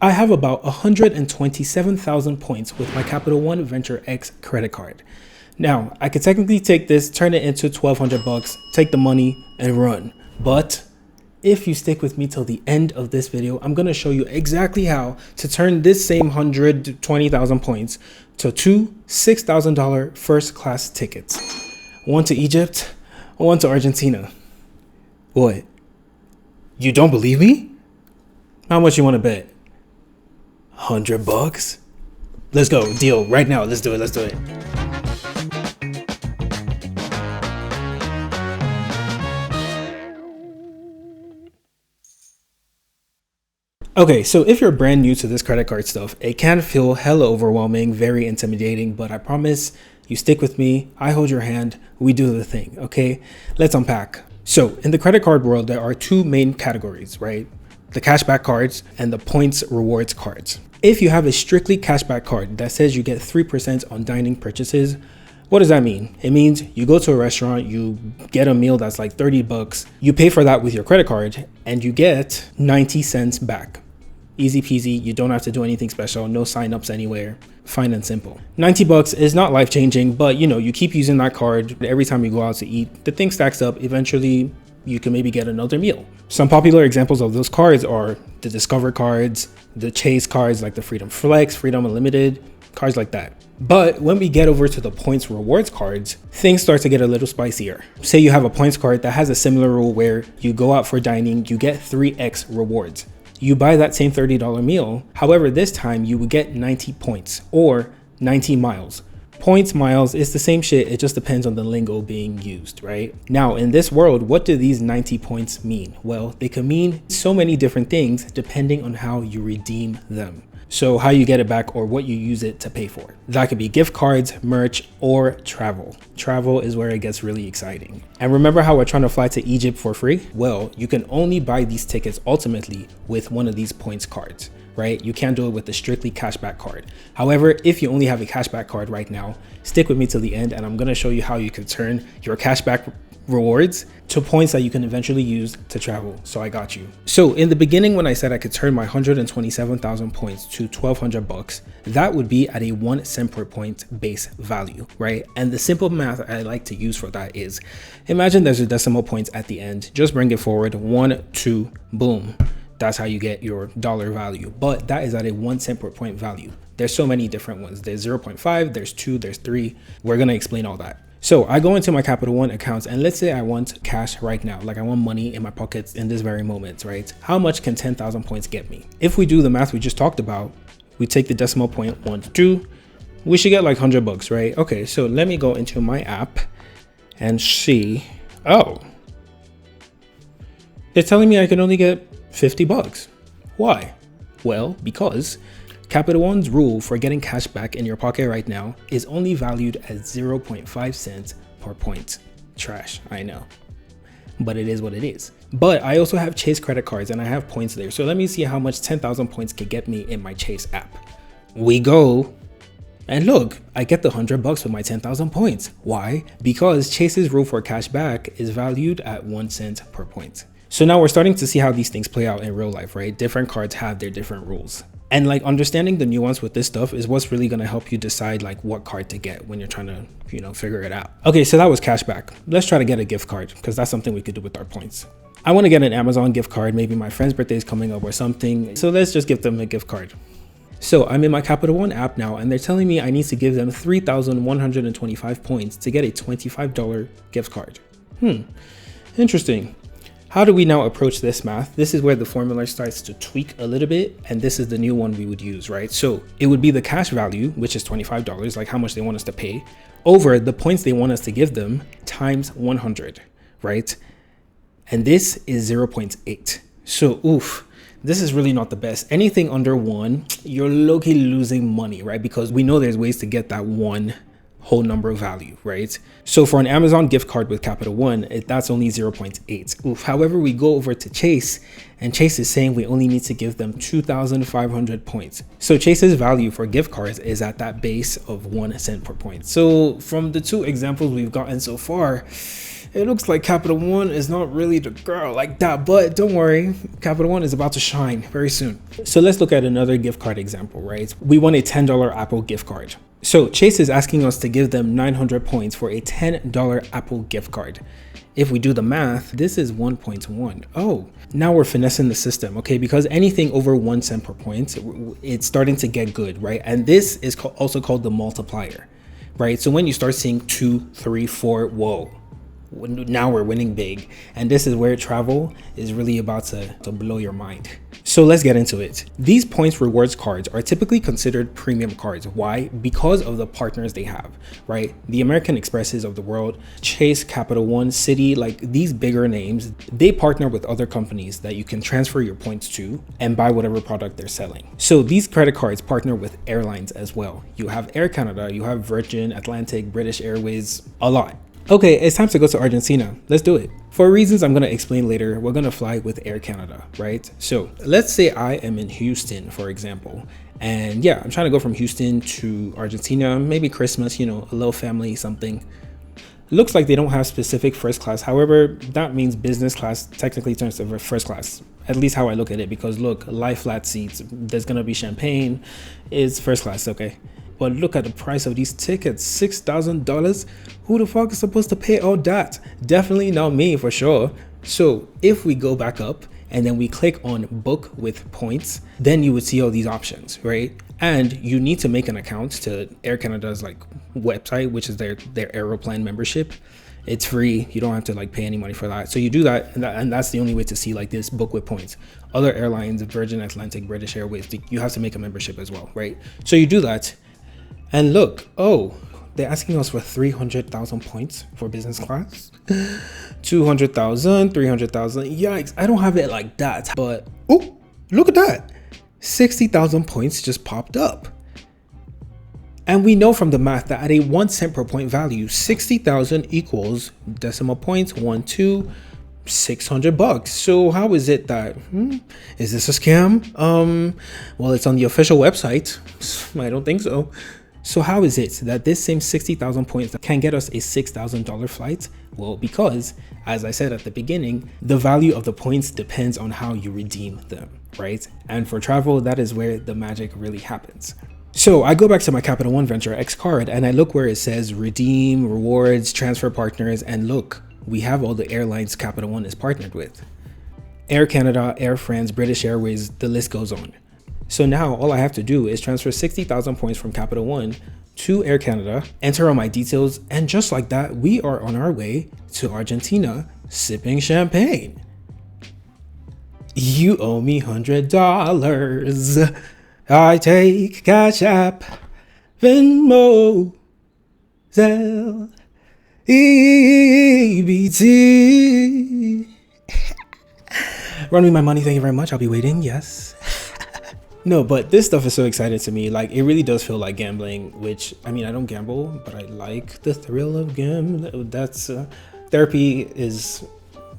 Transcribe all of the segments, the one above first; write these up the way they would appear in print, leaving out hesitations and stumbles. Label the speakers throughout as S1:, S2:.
S1: I have about 127,000 points with my Capital One Venture X credit card. Now, I could technically take this, turn it into 1,200 bucks, take the money and run. But if you stick with me till the end of this video, I'm gonna show you exactly how to turn this same 120,000 points to two $6,000 first class tickets. One to Egypt, one to Argentina. What? You don't believe me? How much you wanna bet? 100 bucks? Let's go, deal right now. Let's do it, let's do it. Okay, so if you're brand new to this credit card stuff, it can feel hella overwhelming, very intimidating, but I promise you stick with me, I hold your hand, we do the thing, okay? Let's unpack. So in the credit card world, there are two main categories, right? The cashback cards and the points rewards cards. If you have a strictly cashback card that says you get 3% on dining purchases, what does that mean? It means you go to a restaurant, you get a meal that's like 30 bucks, you pay for that with your credit card and you get 90 cents back. Easy peasy, you don't have to do anything special, no signups anywhere, fine and simple. 90 bucks is not life changing, but you keep using that card every time you go out to eat, the thing stacks up, eventually you can maybe get another meal. Some popular examples of those cards are the Discover cards, the Chase cards like the Freedom Flex, Freedom Unlimited, cards like that. But when we get over to the points rewards cards, things start to get a little spicier. Say you have a points card that has a similar rule where you go out for dining, you get 3x rewards. You buy that same $30 meal, however this time you would get 90 points or 90 miles. Points, miles, it's the same shit, it just depends on the lingo being used, right? Now in this world, what do these 90 points mean? Well, they can mean so many different things depending on how you redeem them. So how you get it back or what you use it to pay for. That could be gift cards, merch, or travel. Travel is where it gets really exciting. And remember how we're trying to fly to Egypt for free? Well, you can only buy these tickets ultimately with one of these points cards, right? You can't do it with the strictly cashback card. However, if you only have a cashback card right now, stick with me till the end and I'm gonna show you how you can turn your cashback rewards to points that you can eventually use to travel. So I got you. So in the beginning, when I said I could turn my 127,000 points to 1,200 bucks, that would be at a 1 cent per point base value, right? And the simple math I like to use for that is, imagine there's a decimal point at the end, just bring it forward, 1, 2, boom. That's how you get your dollar value, but that is at a 1 cent per point value. There's so many different ones. There's 0.5, there's 2, there's 3. We're gonna explain all that. So I go into my Capital One accounts and let's say I want cash right now, like I want money in my pockets in this very moment, right? How much can 10,000 points get me? If we do the math we just talked about, we take the decimal point 1 to 2, we should get like 100 bucks, right? Okay, so let me go into my app and see, oh, they're telling me I can only get 50 bucks. Why? Well, because Capital One's rule for getting cash back in your pocket right now is only valued at 0.5 cents per point. Trash, I know, but it is what it is. But I also have Chase credit cards and I have points there. So let me see how much 10,000 points can get me in my Chase app. We go and look, I get the 100 bucks with my 10,000 points. Why? Because Chase's rule for cash back is valued at 1 cent per point. So now we're starting to see how these things play out in real life, right? Different cards have their different rules. And like understanding the nuance with this stuff is what's really going to help you decide like what card to get when you're trying to, figure it out. Okay, so that was cashback. Let's try to get a gift card because that's something we could do with our points. I want to get an Amazon gift card. Maybe my friend's birthday is coming up or something. So let's just give them a gift card. So I'm in my Capital One app now and they're telling me I need to give them 3,125 points to get a $25 gift card. Interesting. How do we now approach this math? This is where the formula starts to tweak a little bit, and this is the new one we would use, right? So it would be the cash value, which is $25, like how much they want us to pay, over the points they want us to give them times 100, right? And this is 0.8. So oof, this is really not the best. Anything under 1, you're low-key losing money, right? Because we know there's ways to get that 1 whole number value, right? So for an Amazon gift card with Capital One, that's only 0.8. Oof. However, we go over to Chase and Chase is saying we only need to give them 2,500 points. So Chase's value for gift cards is at that base of 1 cent per point. So from the two examples we've gotten so far, it looks like Capital One is not really the girl like that, but don't worry, Capital One is about to shine very soon. So let's look at another gift card example, right? We want a $10 Apple gift card. So Chase is asking us to give them 900 points for a $10 Apple gift card. If we do the math, this is 1.1. Oh, now we're finessing the system, okay? Because anything over 1 cent per point, it's starting to get good, right? And this is also called the multiplier, right? So when you start seeing 2, 3, 4, whoa, now we're winning big. And this is where travel is really about to blow your mind. So let's get into it. These points rewards cards are typically considered premium cards. Why? Because of the partners they have, right? The American Expresses of the world, Chase, Capital One, Citi, like these bigger names, they partner with other companies that you can transfer your points to and buy whatever product they're selling. So these credit cards partner with airlines as well. You have Air Canada, you have Virgin, Atlantic, British Airways, a lot. Okay, it's time to go to Argentina. Let's do it. For reasons I'm going to explain later, we're going to fly with Air Canada, right? So let's say I am in Houston, for example. And yeah, I'm trying to go from Houston to Argentina, maybe Christmas, you know, a little family, something. Looks like they don't have specific first class. However, that means business class technically turns to first class. At least how I look at it, because look, lie flat seats, there's going to be champagne, it's first class, okay? But look at the price of these tickets, $6,000. Who the fuck is supposed to pay all that? Definitely not me for sure. So if we go back up and then we click on book with points, then you would see all these options, right? And you need to make an account to Air Canada's like website, which is their Aeroplan membership. It's free. You don't have to like pay any money for that. So you do that, and that's the only way to see like this book with points. Other airlines, Virgin, Atlantic, British Airways, you have to make a membership as well, right? So you do that. And look, oh, they're asking us for 300,000 points for business class. 200,000, 300,000. Yikes, I don't have it like that. But, oh, look at that. 60,000 points just popped up. And we know from the math that at a 1 cent per point value, 60,000 equals decimal points, 1, 2, $600. So how is it that, is this a scam? Well, it's on the official website. I don't think so. So how is it that this same 60,000 points can get us a $6,000 flight? Well, because, as I said at the beginning, the value of the points depends on how you redeem them, right? And for travel, that is where the magic really happens. So I go back to my Capital One Venture X card and I look where it says redeem, rewards, transfer partners, and look, we have all the airlines Capital One is partnered with. Air Canada, Air France, British Airways, the list goes on. So now all I have to do is transfer 60,000 points from Capital One to Air Canada, enter all my details, and just like that, we are on our way to Argentina sipping champagne. You owe me $100. I take Cash App, Venmo, Zelle, EBT. Run me my money, thank you very much. I'll be waiting, yes. No, but this stuff is so exciting to me. Like, it really does feel like gambling, which, I mean, I don't gamble, but I like the thrill of gambling. That's therapy is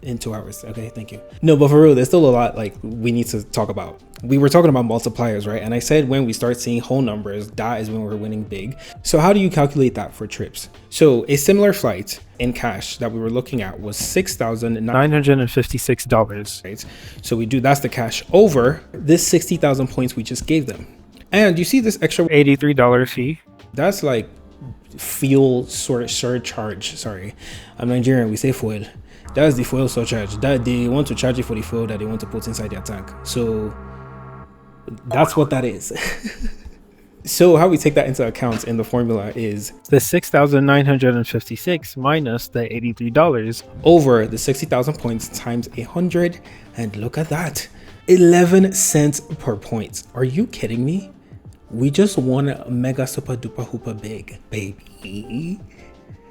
S1: in 2 hours. Okay, thank you. No, but for real, there's still a lot like we need to talk about. We were talking about multipliers, right? And I said when we start seeing whole numbers, that is when we're winning big. So how do you calculate that for trips? So a similar flight in cash that we were looking at was $6,956, right? So we do, that's the cash over this 60,000 points we just gave them. And you see this extra
S2: $83 fee?
S1: That's like fuel sort of surcharge. Sorry, I'm Nigerian, we say fuel. That's the fuel surcharge that they want to charge you for the fuel that they want to put inside their tank. So that's what that is. So how we take that into account in the formula is
S2: the 6,956 minus the $83
S1: over the 60,000 points times 100. And look at that, 11 cents per point. Are you kidding me? We just won a mega super duper hooper big, baby.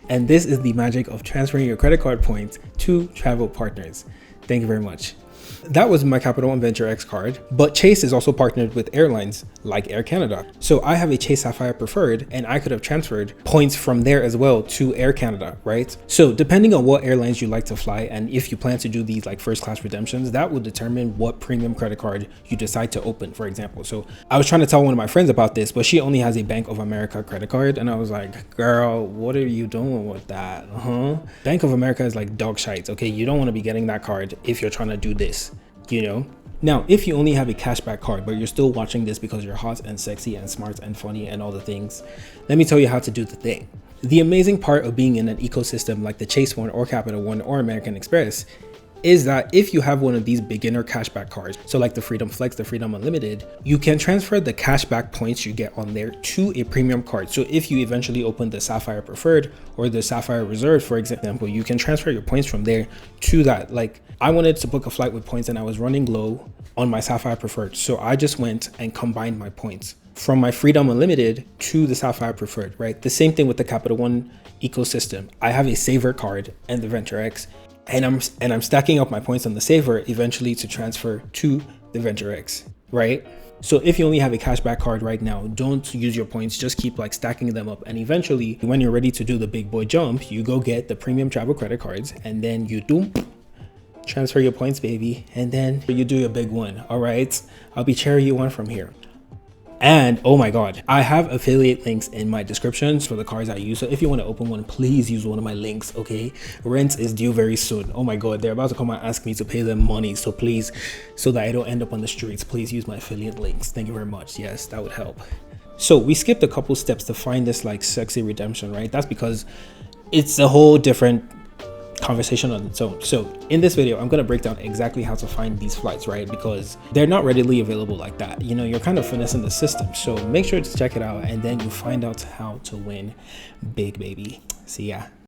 S1: And this is the magic of transferring your credit card points to travel partners. Thank you very much. That was my Capital One Venture X card, but Chase is also partnered with airlines like Air Canada. So I have a Chase Sapphire Preferred, and I could have transferred points from there as well to Air Canada, right? So depending on what airlines you like to fly, and if you plan to do these like first class redemptions, that will determine what premium credit card you decide to open, for example. So I was trying to tell one of my friends about this, but she only has a Bank of America credit card, and I was like, girl, what are you doing with that? Bank of America is like dog shite, okay? You don't want to be getting that card if you're trying to do this, you know? Now, if you only have a cashback card, but you're still watching this because you're hot and sexy and smart and funny and all the things, let me tell you how to do the thing. The amazing part of being in an ecosystem like the Chase one or Capital One or American Express is that if you have one of these beginner cashback cards, so like the Freedom Flex, the Freedom Unlimited, you can transfer the cashback points you get on there to a premium card. So if you eventually open the Sapphire Preferred or the Sapphire Reserved, for example, you can transfer your points from there to that. Like I wanted to book a flight with points and I was running low on my Sapphire Preferred. So I just went and combined my points from my Freedom Unlimited to the Sapphire Preferred, right? The same thing with the Capital One ecosystem. I have a Saver card and the Venture X, and I'm stacking up my points on the Saver eventually to transfer to the Venture X, right? So if you only have a cashback card right now, don't use your points, just keep like stacking them up. And eventually when you're ready to do the big boy jump, you go get the premium travel credit cards and then you transfer your points, baby. And then you do your big one. All right, I'll be cheering you on from here. And oh my God, I have affiliate links in my descriptions for the cards I use. So if you want to open one, please use one of my links, okay? Rent is due very soon. Oh my God, they're about to come and ask me to pay them money. So please, so that I don't end up on the streets, please use my affiliate links. Thank you very much. Yes, that would help. So we skipped a couple steps to find this like sexy redemption, right? That's because it's a whole different conversation on its own. So in this video, I'm going to break down exactly how to find these flights, right? Because they're not readily available like that. You know, you're kind of finessing the system. So make sure to check it out and then you find out how to win big, baby. See ya.